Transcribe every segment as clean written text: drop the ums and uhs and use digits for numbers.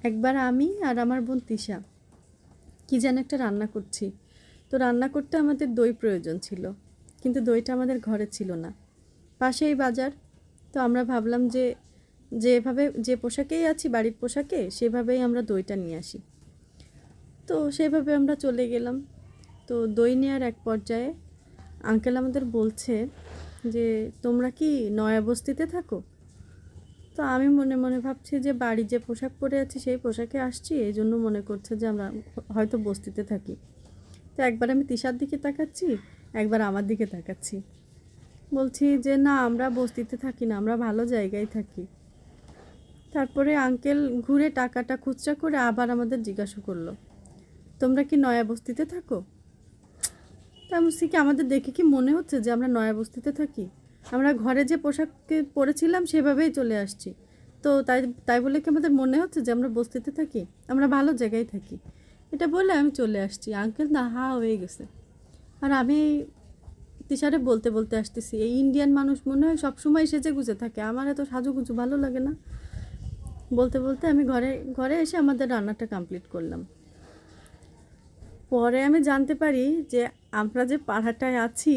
একবার আমি আর আমার বোন তিশা কী যেন একটা রান্না করছি। তো রান্না করতে আমাদের দই প্রয়োজন ছিল, কিন্তু দইটা আমাদের ঘরে ছিল না। পাশেই বাজার। তো আমরা ভাবলাম যে যেভাবে যে পোশাকেই আছি, বাড়ির পোশাকে, সেভাবেই আমরা দইটা নিয়ে আসি। তো সেভাবে আমরা চলে গেলাম। তো দই নেওয়ার এক পর্যায়ে আঙ্কেল আমাদের বলছে যে তোমরা কি নয়া বস্তিতে থাকো? তো আমি মনে মনে ভাবছি যে বাড়ি যে পোশাক পরে আছি সেই পোশাকে আসছি, এই জন্য মনে করছে যে আমরা হয়তো বস্তিতে থাকি। তো একবার আমি তিশার দিকে তাকাচ্ছি, একবার আমার দিকে তাকাচ্ছি। বলছি যে না, আমরা বস্তিতে থাকি না, আমরা ভালো জায়গায় থাকি। তারপরে আঙ্কেল ঘুরে টাকাটা খুচরা করে আবার আমাদের জিজ্ঞাসা করলো, তোমরা কি নয়া বস্তিতে থাকো? তা আমি বলছি কি, আমাদের দেখে কি মনে হচ্ছে যে আমরা নয়া বস্তিতে থাকি? আমরা ঘরে যে পোশাককে পরেছিলাম সেভাবেই চলে আসছি। তো তাই তাই বলে কি আমাদের মনে হচ্ছে যে আমরা বস্তিতে থাকি? আমরা ভালো জায়গায় থাকি। এটা বলে আমি চলে আসছি। আঙ্কেল না হা হয়ে গেছে। আর আমি তিশারে বলতে বলতে আসতেছি, এই ইন্ডিয়ান মানুষ মনে হয় সবসময় সেজে গুজে থাকে, আমার এত সাজুগুজু ভালো লাগে না। বলতে বলতে আমি ঘরে ঘরে এসে আমাদের রান্নাটা কমপ্লিট করলাম। পরে আমি জানতে পারি যে আমরা যে পাড়াটায় আছি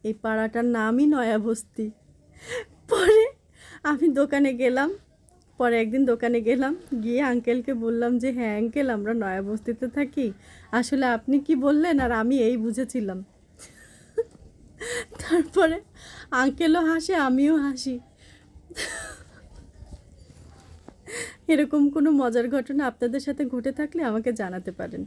এই পাড়াটার নামই নয়াবস্তি। পরে আমি দোকানে গেলাম, পরে একদিন দোকানে গেলাম, গিয়ে আঙ্কেলকে বললাম যে হ্যাঁ আঙ্কেল, আমরা নয়াবস্তিতে থাকি, আসলে আপনি কি বললেন আর আমি এই বুঝেছিলাম। তারপরে আঙ্কেলও হাসে, আমিও হাসি। এরকম কোনো মজার ঘটনা আপনাদের সাথে ঘটে থাকলে আমাকে জানাতে পারেন।